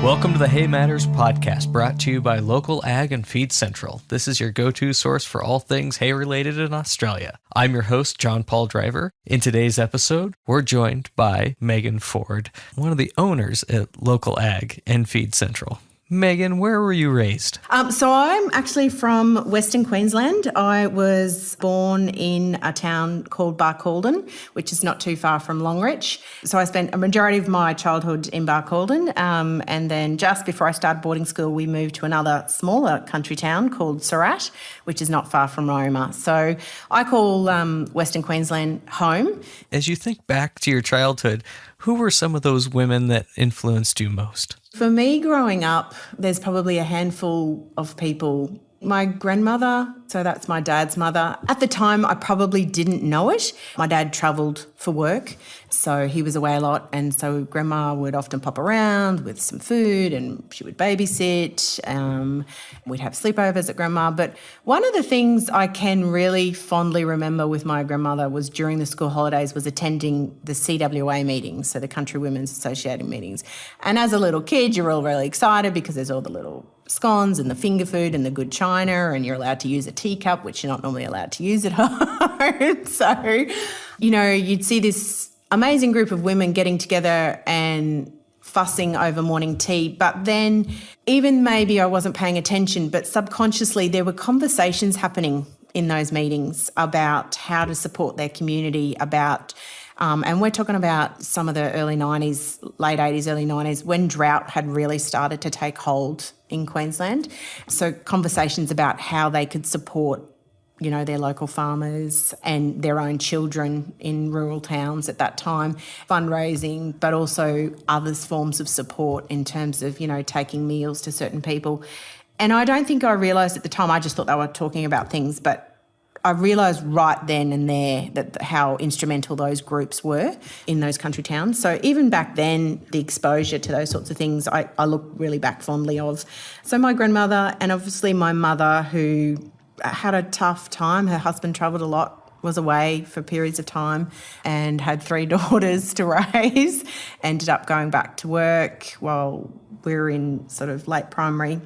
Welcome to the Hay Matters podcast, brought to you by LocalAg and Feed Central. This is your go-to source for all things hay-related in Australia. I'm your host, Jon Paul Driver. In today's episode, we're joined by Megan Ford, one of the owners at LocalAg and Feed Central. Megan, where were you raised? So I'm actually from Western Queensland. I was born in a town called Barcaldine, which is not too far from Longreach. So I spent a majority of my childhood in Barcaldine, and then just before I started boarding school, we moved to another smaller country town called Surat, which is not far from Roma. So I call Western Queensland home. As you think back to your childhood, who were some of those women that influenced you most? For me, growing up, there's probably a handful of people. My grandmother, so that's my dad's mother. At the time, I probably didn't know it. My dad travelled for work, so he was away a lot, and so Grandma would often pop around with some food and she would babysit. We'd have sleepovers at Grandma. But one of the things I can really fondly remember with my grandmother was during the school holidays was attending the CWA meetings, so the Country Women's Association meetings. And as a little kid, you're all really excited because there's all the little scones and the finger food and the good china, and you're allowed to use a teacup, which you're not normally allowed to use at home. So, you'd see this amazing group of women getting together and fussing over morning tea. But then even maybe I wasn't paying attention, but subconsciously there were conversations happening in those meetings about how to support their community, about and we're talking about some of the early 90s, late 80s, early 90s, when drought had really started to take hold in Queensland. So conversations about how they could support, their local farmers and their own children in rural towns at that time, fundraising, but also other forms of support in terms of, taking meals to certain people. And I don't think I realised at the time, I just thought they were talking about things, but I realised right then and there that how instrumental those groups were in those country towns. So even back then, the exposure to those sorts of things, I look really back fondly of. So my grandmother and obviously my mother, who had a tough time, her husband travelled a lot, was away for periods of time and had 3 daughters to raise, ended up going back to work while we were in sort of late primary.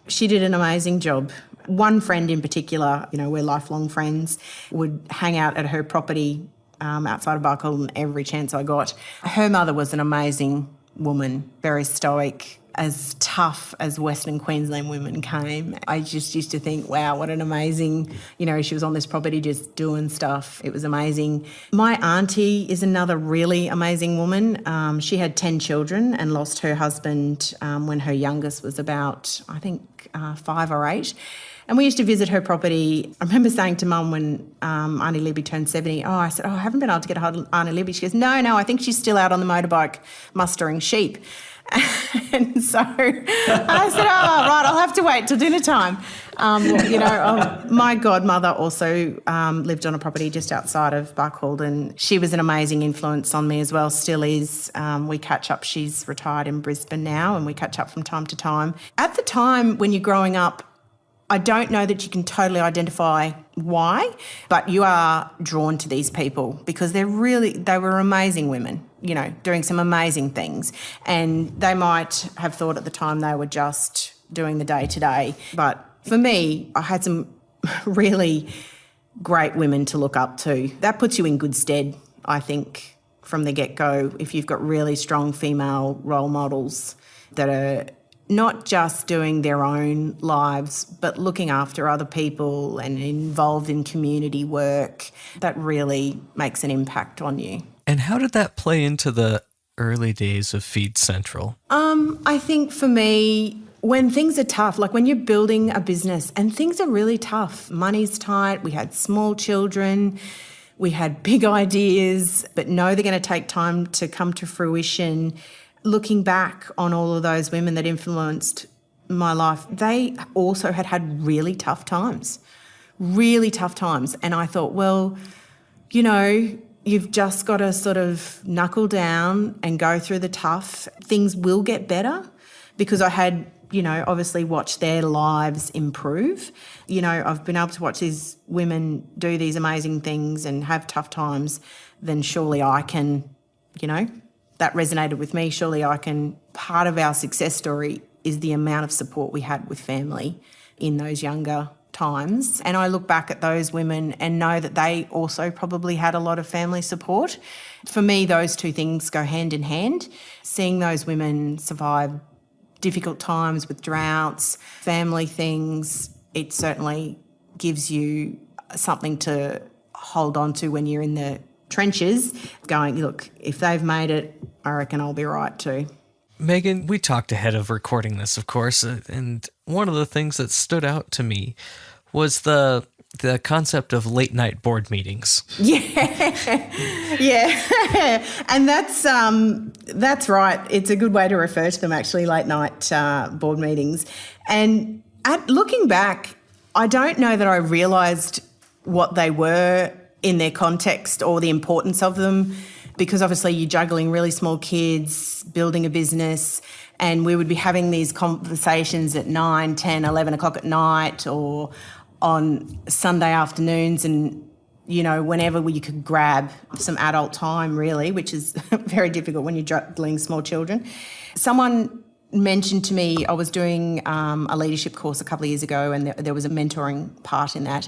She did an amazing job. One friend in particular, we're lifelong friends, would hang out at her property outside of Barcaldine every chance I got. Her mother was an amazing woman, very stoic, as tough as Western Queensland women came. I just used to think, wow, what an amazing, she was on this property just doing stuff. It was amazing. My auntie is another really amazing woman. She had 10 children and lost her husband when her youngest was about, I think, 5 or 8. And we used to visit her property. I remember saying to Mum when Auntie Libby turned 70, I said, I haven't been able to get a hold of Auntie Libby. She goes, no, I think she's still out on the motorbike mustering sheep. And so I said, right, I'll have to wait till dinner time. My godmother also lived on a property just outside of Barcaldine. She was an amazing influence on me as well, still is. We catch up. She's retired in Brisbane now, and we catch up from time to time. At the time when you're growing up, I don't know that you can totally identify why, but you are drawn to these people because they were amazing women, doing some amazing things. And they might have thought at the time they were just doing the day-to-day. But for me, I had some really great women to look up to. That puts you in good stead, I think, from the get-go, if you've got really strong female role models that are not just doing their own lives, but looking after other people and involved in community work. That really makes an impact on you. And how did that play into the early days of Feed Central? I think for me, when things are tough, like when you're building a business and things are really tough, money's tight, we had small children, we had big ideas, but know they're going to take time to come to fruition. Looking back on all of those women that influenced my life, they also had really tough times. And I thought, well, you've just got to sort of knuckle down and go through the tough. Things will get better because I had, obviously watched their lives improve. I've been able to watch these women do these amazing things and have tough times. Then surely I can, that resonated with me. Surely I can. Part of our success story is the amount of support we had with family in those younger times. And I look back at those women and know that they also probably had a lot of family support. For me, those two things go hand in hand. Seeing those women survive difficult times with droughts, family things, it certainly gives you something to hold on to when you're in the trenches, going, look, if they've made it, I reckon I'll be right too. Megan, we talked ahead of recording this, of course, and one of the things that stood out to me was the concept of late night board meetings. Yeah, yeah, and that's right. It's a good way to refer to them, actually, late night board meetings. And looking back, I don't know that I realised what they were in their context or the importance of them, because obviously you're juggling really small kids, building a business, and we would be having these conversations at 9, 10, 11 o'clock at night or on Sunday afternoons, and, you know, whenever you could grab some adult time, really, which is very difficult when you're juggling small children. Someone mentioned to me, I was doing a leadership course a couple of years ago, and there was a mentoring part in that.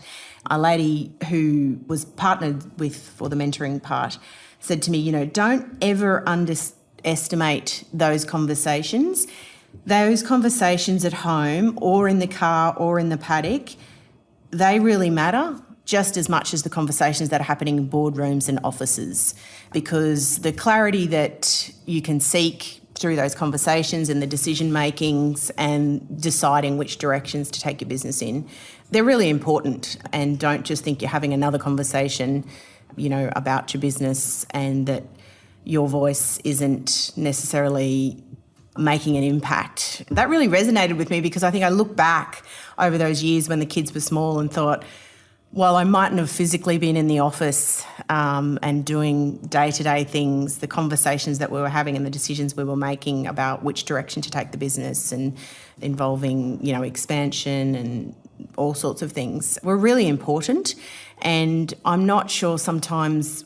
A lady who was partnered with for the mentoring part said to me, you know, don't ever underestimate those conversations. Those conversations at home or in the car or in the paddock, they really matter just as much as the conversations that are happening in boardrooms and offices, because the clarity that you can seek through those conversations and the decision makings and deciding which directions to take your business in, they're really important. And don't just think you're having another conversation, you know, about your business and that your voice isn't necessarily making an impact. That really resonated with me, because I think I look back over those years when the kids were small and thought, while I mightn't have physically been in the office and doing day-to-day things, the conversations that we were having and the decisions we were making about which direction to take the business and involving, you know, expansion and all sorts of things were really important. And I'm not sure sometimes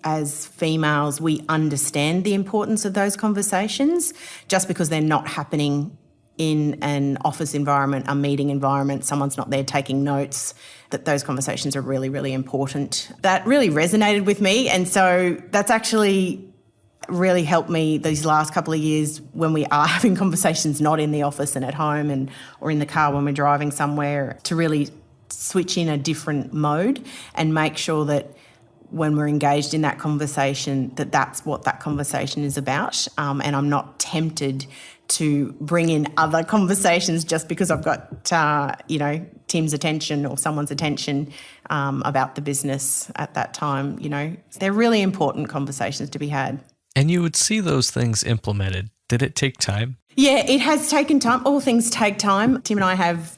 as females we understand the importance of those conversations just because they're not happening in an office environment, a meeting environment, someone's not there taking notes, that those conversations are really, really important. That really resonated with me, and so that's actually really helped me these last couple of years when we are having conversations not in the office and at home and or in the car when we're driving somewhere, to really switch in a different mode and make sure that when we're engaged in that conversation, that that's what that conversation is about, and I'm not tempted to bring in other conversations just because I've got, you know, Tim's attention or someone's attention about the business at that time. You know, they're really important conversations to be had. And you would see those things implemented. Did it take time? Yeah, it has taken time. All things take time. Tim and I have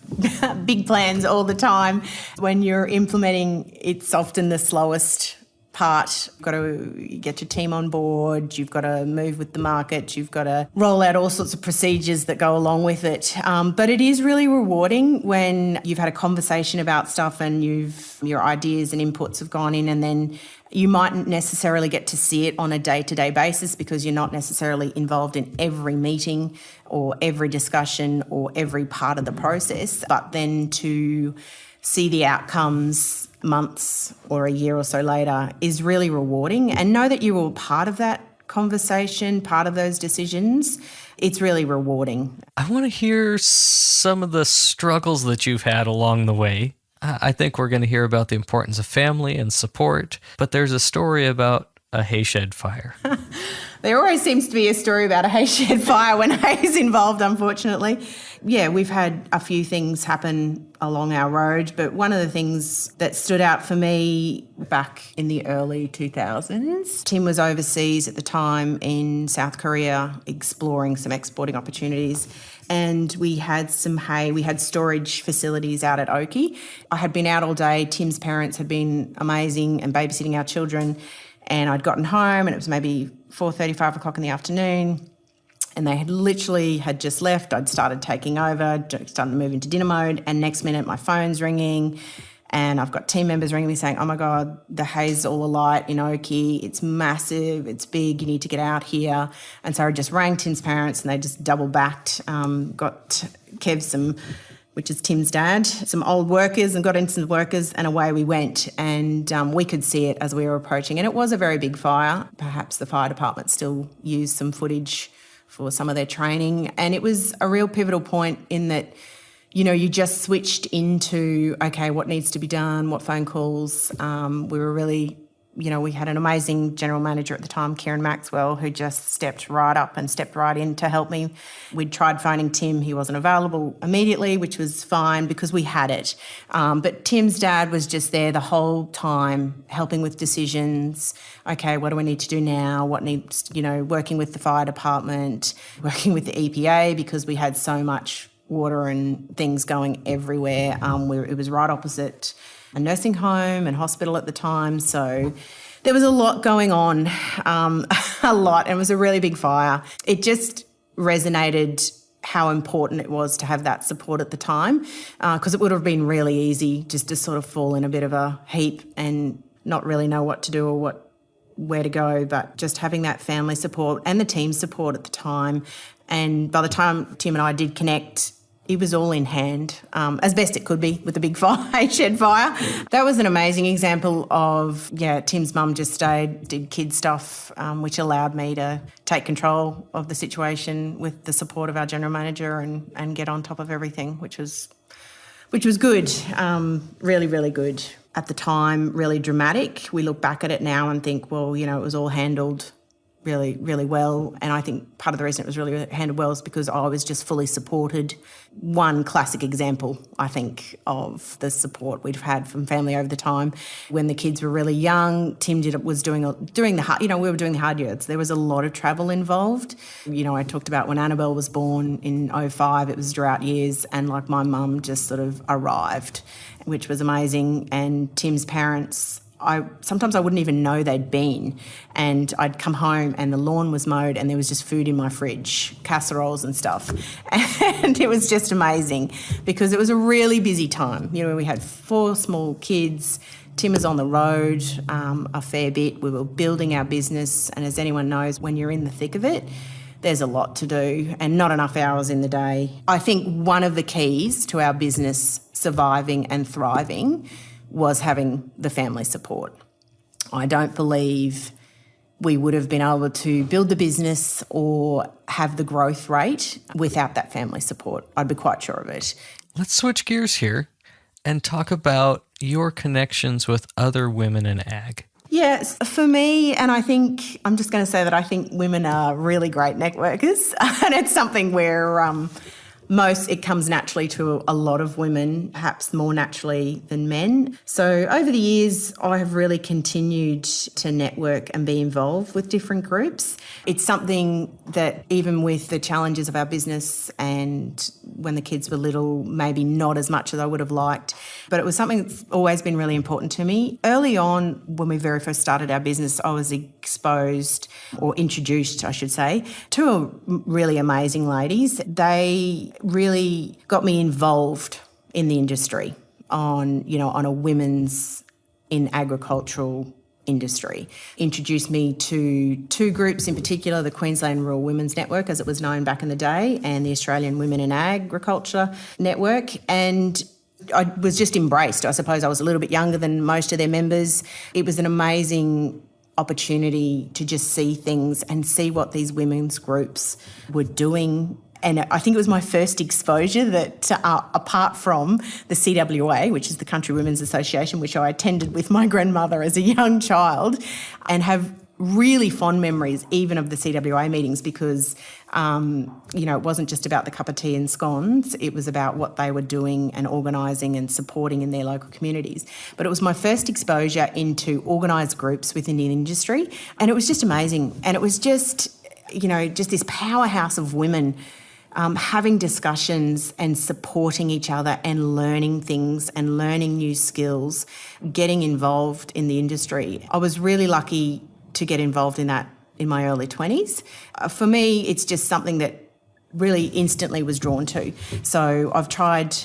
big plans all the time. When you're implementing, it's often the slowest part. You've got to get your team on board, you've got to move with the market, you've got to roll out all sorts of procedures that go along with it. But it is really rewarding when you've had a conversation about stuff and your ideas and inputs have gone in, and then you mightn't necessarily get to see it on a day-to-day basis because you're not necessarily involved in every meeting or every discussion or every part of the process, but then to see the outcomes months or a year or so later is really rewarding, and know that you were part of that conversation, part of those decisions. It's really rewarding. I want to hear some of the struggles that you've had along the way. I think we're going to hear about the importance of family and support, but there's a story about a hay shed fire. There always seems to be a story about a hay shed fire when hay is involved, unfortunately. Yeah, we've had a few things happen along our road, but one of the things that stood out for me back in the early 2000s, Tim was overseas at the time in South Korea exploring some exporting opportunities, and we had some hay. We had storage facilities out at Oakey. I had been out all day. Tim's parents had been amazing and babysitting our children, and I'd gotten home and it was maybe 4:30, 5 o'clock in the afternoon, and they had just left. I'd started taking over, started to move into dinner mode, and next minute my phone's ringing And I've got team members ringing me saying, oh my God, the hay's all alight in Oakey. It's massive, it's big, you need to get out here. And so I just rang Tim's parents and they just double backed, got Kev which is Tim's dad, some old workers and got into some workers and away we went. And we could see it as we were approaching. And it was a very big fire. Perhaps the fire department still used some footage for some of their training. And it was a real pivotal point in that, you just switched into, okay, what needs to be done, what phone calls. We were really, we had an amazing general manager at the time, Kieran Maxwell, who just stepped right up and stepped right in to help me. We'd tried phoning Tim. He wasn't available immediately, which was fine because we had it. But Tim's dad was just there the whole time, helping with decisions. Okay, what do we need to do now? What needs, working with the fire department, working with the EPA because we had so much water and things going everywhere. It was right opposite a nursing home and hospital at the time. So there was a lot going on, a lot. And it was a really big fire. It just resonated how important it was to have that support at the time because it would have been really easy just to sort of fall in a bit of a heap and not really know what to do or where to go. But just having that family support and the team support at the time. And by the time Tim and I did connect, it was all in hand, as best it could be with the big fire, shed fire. That was an amazing example of, Tim's mum just stayed, did kid stuff, which allowed me to take control of the situation with the support of our general manager and get on top of everything, which was good, really, really good. At the time, really dramatic. We look back at it now and think, well, it was all handled really, really well. And I think part of the reason it was really handled well is because I was just fully supported. One classic example, I think, of the support we've had from family over the time. When the kids were really young, Tim was doing the hard, we were doing the hard yards. There was a lot of travel involved. I talked about when Annabelle was born in 2005, it was drought years, and my mum just sort of arrived, which was amazing. And Tim's parents, sometimes I wouldn't even know they'd been, and I'd come home and the lawn was mowed and there was just food in my fridge, casseroles and stuff, and it was just amazing because it was a really busy time. We had 4 small kids. Tim was on the road a fair bit. We were building our business, and as anyone knows, when you're in the thick of it, there's a lot to do and not enough hours in the day. I think one of the keys to our business surviving and thriving was having the family support. I don't believe we would have been able to build the business or have the growth rate without that family support. I'd be quite sure of it. Let's switch gears here and talk about your connections with other women in ag. Yes, for me, and I think I'm just going to say that I think women are really great networkers, and it's something where it comes naturally to a lot of women, perhaps more naturally than men. So over the years, I have really continued to network and be involved with different groups. It's something that even with the challenges of our business and when the kids were little, maybe not as much as I would have liked, but it was something that's always been really important to me. Early on, when we very first started our business, I was exposed or introduced, I should say, to really amazing ladies. They really got me involved in the industry on a women's in agricultural industry. Introduced me to 2 groups in particular, the Queensland Rural Women's Network, as it was known back in the day, and the Australian Women in Agriculture Network. And I was just embraced. I suppose I was a little bit younger than most of their members. It was an amazing opportunity to just see things and see what these women's groups were doing. And I think it was my first exposure that, apart from the CWA, which is the Country Women's Association, which I attended with my grandmother as a young child, and have really fond memories even of the CWA meetings because, it wasn't just about the cup of tea and scones. It was about what they were doing and organising and supporting in their local communities. But it was my first exposure into organised groups within the industry, and it was just amazing. And it was just this powerhouse of women having discussions and supporting each other and learning things and learning new skills, getting involved in the industry. I was really lucky to get involved in that in my early 20s. For me, it's just something that really instantly was drawn to. So I've tried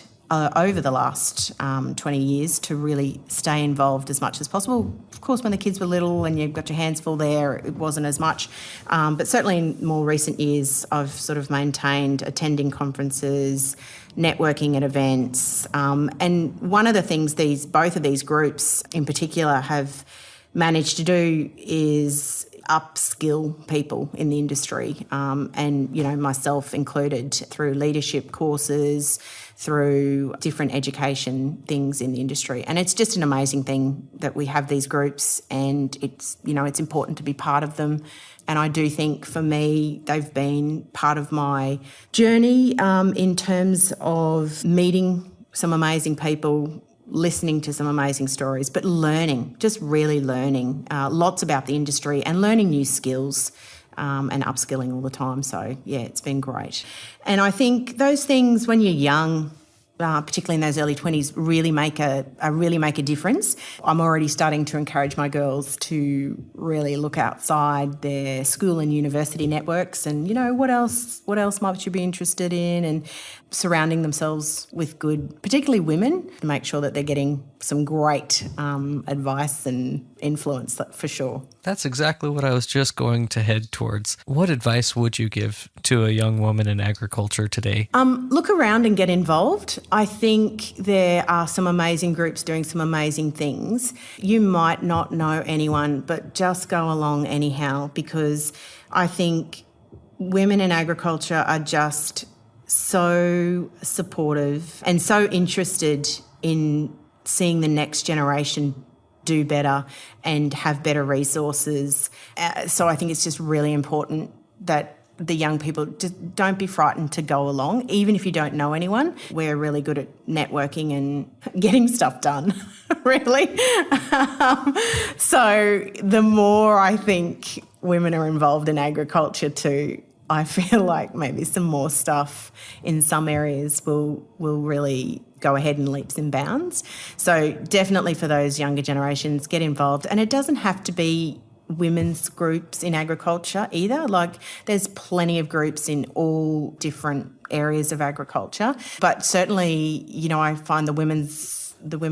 over the last 20 years to really stay involved as much as possible. Of course, when the kids were little and you've got your hands full there, it wasn't as much. But certainly in more recent years, I've sort of maintained attending conferences, networking at events. And one of the things both of these groups in particular have managed to do is upskill people in the industry, and, myself included, through leadership courses, through different education things in the industry. And it's just an amazing thing that we have these groups, and it's important to be part of them. And I do think for me, they've been part of my journey in terms of meeting some amazing people, listening to some amazing stories, but learning, just really learning lots about the industry and learning new skills and upskilling all the time. So, yeah, it's been great. And I think those things when you're young, particularly in those early 20s, really make a difference. I'm already starting to encourage my girls to really look outside their school and university networks and, what else might you be interested in, and surrounding themselves with good, particularly women, to make sure that they're getting some great advice and influence, for sure. That's exactly what I was just going to head towards. What advice would you give to a young woman in agriculture today? Look around and get involved. I think there are some amazing groups doing some amazing things. You might not know anyone, but just go along anyhow, because I think women in agriculture are just so supportive and so interested in seeing the next generation do better and have better resources. So I think it's just really important that the young people just don't be frightened to go along, even if you don't know anyone. We're really good at networking and getting stuff done, really. So the more I think women are involved in agriculture too, I feel like maybe some more stuff in some areas will really go ahead in leaps and bounds. So definitely for those younger generations, get involved. And it doesn't have to be women's groups in agriculture either. Like, there's plenty of groups in all different areas of agriculture. But certainly, I find the Women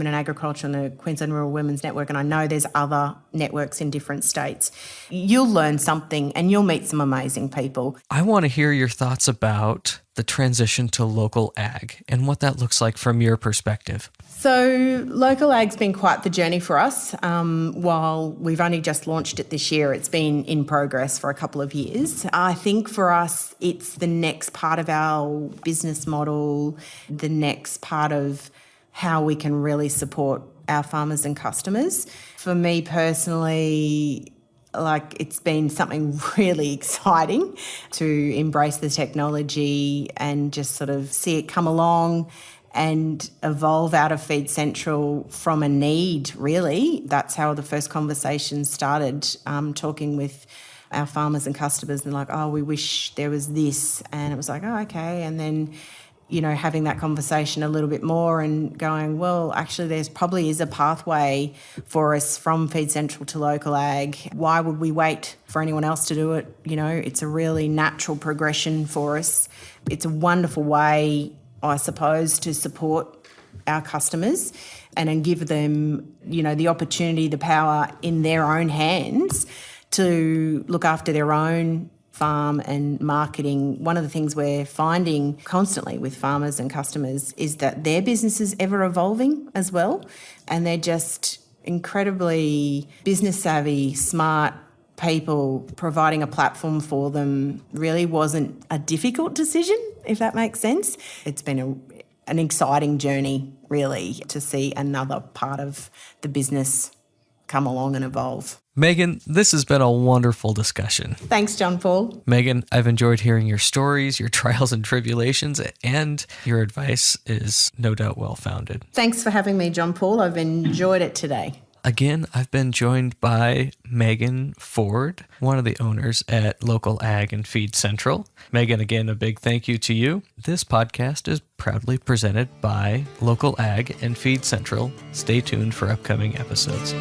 in Agriculture and the Queensland Rural Women's Network, and I know there's other networks in different states. You'll learn something and you'll meet some amazing people. I want to hear your thoughts about the transition to local ag and what that looks like from your perspective. So local ag's been quite the journey for us. While we've only just launched it this year, it's been in progress for a couple of years. I think for us, it's the next part of our business model, the next part of how we can really support our farmers and customers. For me personally, it's been something really exciting to embrace the technology and just sort of see it come along and evolve out of Feed Central from a need, really. That's how the first conversation started, talking with our farmers and customers, and we wish there was this. And it was like, oh, okay. And then, having that conversation a little bit more and going, well, actually there's probably is a pathway for us from Feed Central to local ag. Why would we wait for anyone else to do it? It's a really natural progression for us. It's a wonderful way, I suppose, to support our customers and give them, the opportunity, the power in their own hands to look after their own farm and marketing. One of the things we're finding constantly with farmers and customers is that their business is ever evolving as well, and they're just incredibly business savvy, smart people. Providing a platform for them really wasn't a difficult decision, if that makes sense. It's been an exciting journey, really, to see another part of the business come along and evolve. Megan, this has been a wonderful discussion. Thanks, Jon Paul. Megan, I've enjoyed hearing your stories, your trials and tribulations, and your advice is no doubt well-founded. Thanks for having me, Jon Paul. I've enjoyed it today. Again, I've been joined by Megan Ford, one of the owners at LocalAg and Feed Central. Megan, again, a big thank you to you. This podcast is proudly presented by LocalAg and Feed Central. Stay tuned for upcoming episodes.